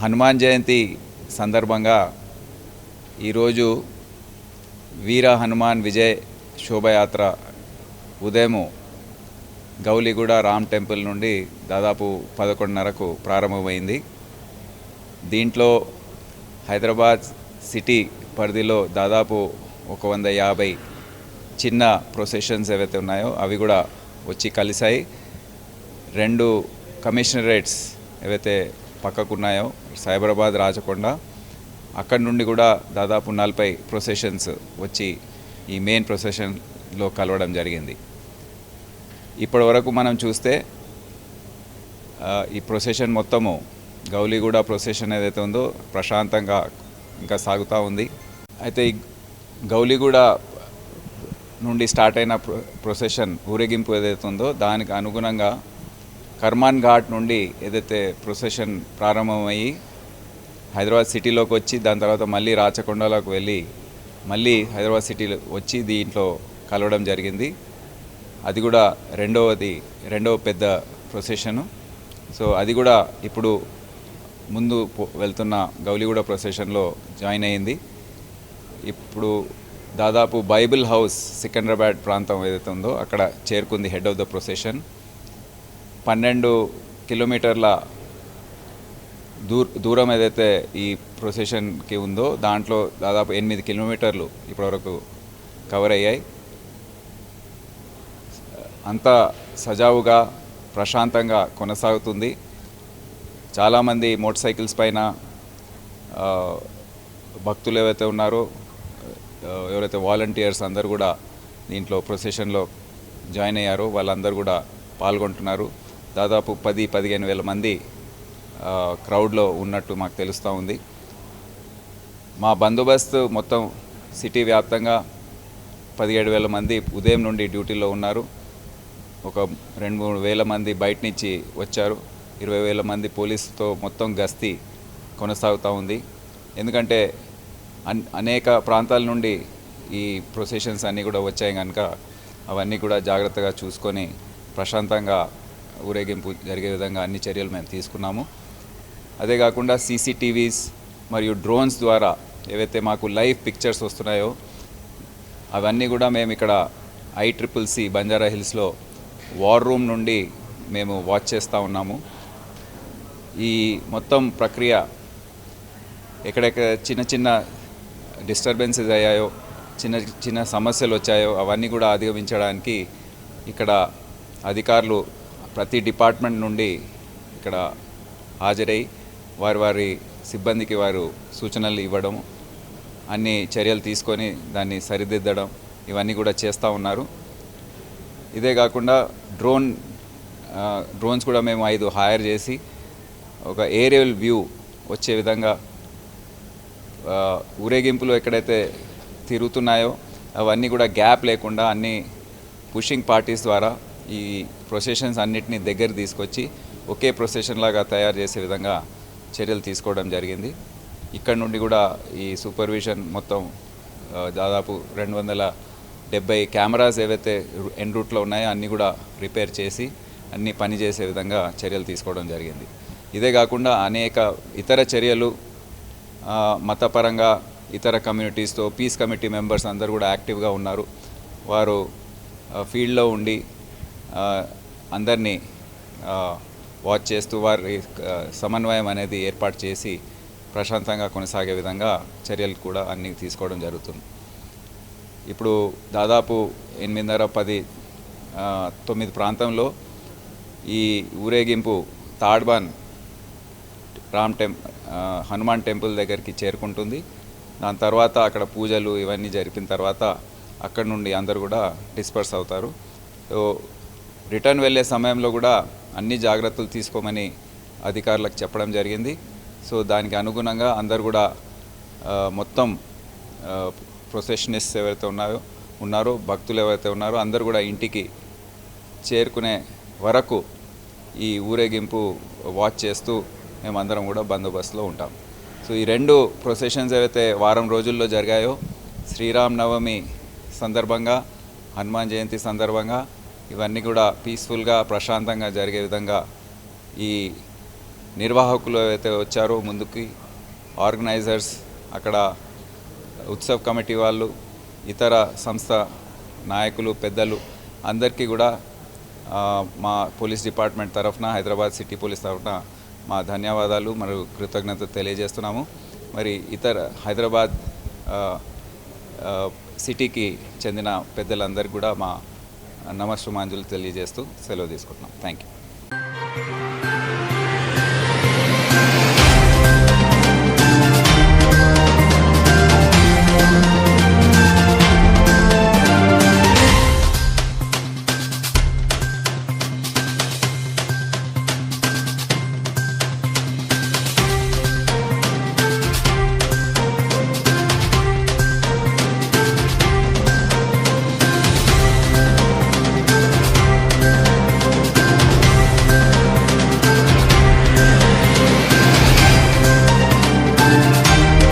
హనుమాన్ జయంతి సందర్భంగా ఈరోజు వీర హనుమాన్ విజయ్ శోభయాత్ర ఉదయం గౌలిగూడ రామ్ టెంపుల్ నుండి దాదాపు 11:30కు ప్రారంభమైంది. దీంట్లో హైదరాబాద్ సిటీ పరిధిలో దాదాపు 150 చిన్న ప్రొసెషన్స్ ఏవైతే ఉన్నాయో అవి కూడా వచ్చి కలిసాయి. 2 కమిషనరేట్స్ ఏవైతే పక్కకున్నాయో సైబరాబాద్, రాచకొండ, అక్కడి నుండి కూడా దాదాపు 40 ప్రొసెషన్స్ వచ్చి ఈ మెయిన్ ప్రొసెషన్లో కలవడం జరిగింది. ఇప్పటి వరకు మనం చూస్తే ఈ ప్రొసెషన్ మొత్తము గౌలిగూడ ప్రొసెషన్ ఏదైతే ఉందో ప్రశాంతంగా ఇంకా సాగుతూ ఉంది. అయితే ఈ గౌలిగూడ నుండి స్టార్ట్ అయిన ప్రొసెషన్ ఊరేగింపు ఏదైతే ఉందో దానికి అనుగుణంగా కర్మాన్ ఘాట్ నుండి ఏదైతే ప్రొసెషన్ ప్రారంభమయ్యి హైదరాబాద్ సిటీలోకి వచ్చి దాని తర్వాత మళ్ళీ రాచకొండలోకి వెళ్ళి మళ్ళీ హైదరాబాద్ సిటీలో వచ్చి దీంట్లో కలవడం జరిగింది. అది కూడా రెండవ పెద్ద ప్రొసెషను. సో అది కూడా ఇప్పుడు ముందు వెళ్తున్న గౌలిగూడ ప్రొసెషన్లో జాయిన్ అయ్యింది. ఇప్పుడు దాదాపు బైబిల్ హౌస్ సికింద్రాబాద్ ప్రాంతం ఏదైతే ఉందో అక్కడ చేరుకుంది హెడ్ ఆఫ్ ద ప్రొసెషన్. 12 కిలోమీటర్ల దూరం ఏదైతే ఈ ప్రొసెషన్కి ఉందో దాంట్లో దాదాపు 8 కిలోమీటర్లు ఇప్పటివరకు కవర్ అయ్యాయి. అంతా సజావుగా ప్రశాంతంగా కొనసాగుతుంది. చాలామంది మోటార్ సైకిల్స్ పైన భక్తులు ఏవైతే ఉన్నారో ఎవరైతే వాలంటీర్స్ అందరూ కూడా దీంట్లో ప్రొసెషన్లో జాయిన్ అయ్యారో వాళ్ళందరూ కూడా పాల్గొంటున్నారు. దాదాపు 10-15 వేల మంది క్రౌడ్లో ఉన్నట్టు మాకు తెలుస్తూ ఉంది. మా బందోబస్తు మొత్తం సిటీ వ్యాప్తంగా 17,000 మంది ఉదయం నుండి డ్యూటీలో ఉన్నారు. ఒక 2-3 వేల మంది బయట నుంచి వచ్చారు. 20,000 మంది పోలీసుతో మొత్తం గస్తీ కొనసాగుతూ ఉంది. ఎందుకంటే అనేక ప్రాంతాల నుండి ఈ ప్రొసెషన్స్ అన్నీ కూడా వచ్చాయి కనుక అవన్నీ కూడా జాగ్రత్తగా చూసుకొని ప్రశాంతంగా ఊరేగింపు జరిగే విధంగా అన్ని చర్యలు మేము తీసుకున్నాము. అదే కాకుండా సీసీటీవీస్ మరియు డ్రోన్స్ ద్వారా ఏవైతే మాకు లైవ్ పిక్చర్స్ వస్తున్నాయో అవన్నీ కూడా మేము ఇక్కడ ICCC బంజారా హిల్స్లో వార్ రూమ్ నుండి మేము వాచ్ చేస్తూ ఉన్నాము. ఈ మొత్తం ప్రక్రియ ఎక్కడెక్కడ చిన్న చిన్న డిస్టర్బెన్సెస్ అయ్యాయో, చిన్న చిన్న సమస్యలు వచ్చాయో అవన్నీ కూడా అధిగమించడానికి ఇక్కడ అధికారులు ప్రతి డిపార్ట్మెంట్ నుండి ఇక్కడ హాజరై వారి సిబ్బందికి వారు సూచనలు ఇవ్వడం, అన్ని చర్యలు తీసుకొని దాన్ని సరిదిద్దడం ఇవన్నీ కూడా చేస్తూ ఉన్నారు. ఇదే కాకుండా డ్రోన్స్ కూడా మేము 5 హైర్ చేసి ఒక ఏరియల్ వ్యూ వచ్చే విధంగా ఊరేగింపులు ఎక్కడైతే తిరుగుతున్నాయో అవన్నీ కూడా గ్యాప్ లేకుండా అన్ని పుషింగ్ పార్టీస్ ద్వారా ఈ ప్రొసెషన్స్ అన్నిటినీ దగ్గర తీసుకొచ్చి ఒకే ప్రొసెషన్ లాగా తయారు చేసే విధంగా చర్యలు తీసుకోవడం జరిగింది. ఇక్కడ నుండి కూడా ఈ సూపర్విజన్ మొత్తం దాదాపు 270 కెమెరాస్ ఏవైతే ఎన్ రూట్లో ఉన్నాయో అన్నీ కూడా రిపేర్ చేసి అన్నీ పనిచేసే విధంగా చర్యలు తీసుకోవడం జరిగింది. ఇదే కాకుండా అనేక ఇతర చర్యలు మతపరంగా ఇతర కమ్యూనిటీస్తో పీస్ కమిటీ మెంబర్స్ అందరూ కూడా యాక్టివ్గా ఉన్నారు. వారు ఫీల్డ్లో ఉండి అందరినీ వాచ్ చేస్తూ వారి సమన్వయం అనేది ఏర్పాటు చేసి ప్రశాంతంగా కొనసాగే విధంగా చర్యలు కూడా అన్నీ తీసుకోవడం జరుగుతుంది. ఇప్పుడు దాదాపు 8:30, 9 ప్రాంతంలో ఈ ఊరేగింపు తాడ్బాన్ హనుమాన్ టెంపుల్ దగ్గరికి చేరుకుంటుంది. దాని తర్వాత అక్కడ పూజలు ఇవన్నీ జరిపిన తర్వాత అక్కడ నుండి అందరూ కూడా డిస్పర్స్ అవుతారు. సో రిటర్న్ వెళ్ళే సమయంలో కూడా అన్ని జాగ్రత్తలు తీసుకోమని అధికారులకు చెప్పడం జరిగింది. సో దానికి అనుగుణంగా అందరు కూడా మొత్తం ప్రొసెషనిస్ట్స్ ఎవరైతే ఉన్నారో భక్తులు ఎవరైతే ఉన్నారో అందరూ కూడా ఇంటికి చేరుకునే వరకు ఈ ఊరేగింపు వాచ్ చేస్తూ మేమందరం కూడా బందోబస్తులో ఉంటాం. సో ఈ 2 ప్రొసెషన్స్ ఏవైతే వారం రోజుల్లో జరిగాయో శ్రీరామనవమి సందర్భంగా, హనుమాన్ జయంతి సందర్భంగా ఇవన్నీ కూడా పీస్ఫుల్గా ప్రశాంతంగా జరిగే విధంగా ఈ నిర్వాహకులు అయితే వచ్చారో ముందుకి, ఆర్గనైజర్స్, అక్కడ ఉత్సవ్ కమిటీ వాళ్ళు, ఇతర సంస్థ నాయకులు, పెద్దలు అందరికీ కూడా మా పోలీస్ డిపార్ట్మెంట్ తరఫున, హైదరాబాద్ సిటీ పోలీస్ తరఫున మా ధన్యవాదాలు మరియు కృతజ్ఞతలు తెలియజేస్తున్నాము. మరి ఇతర హైదరాబాద్ సిటీకి చెందిన పెద్దలందరికీ కూడా మా నమస్సుమాంజులు తెలియజేస్తూ సెలవు తీసుకుంటున్నాం. Thank you.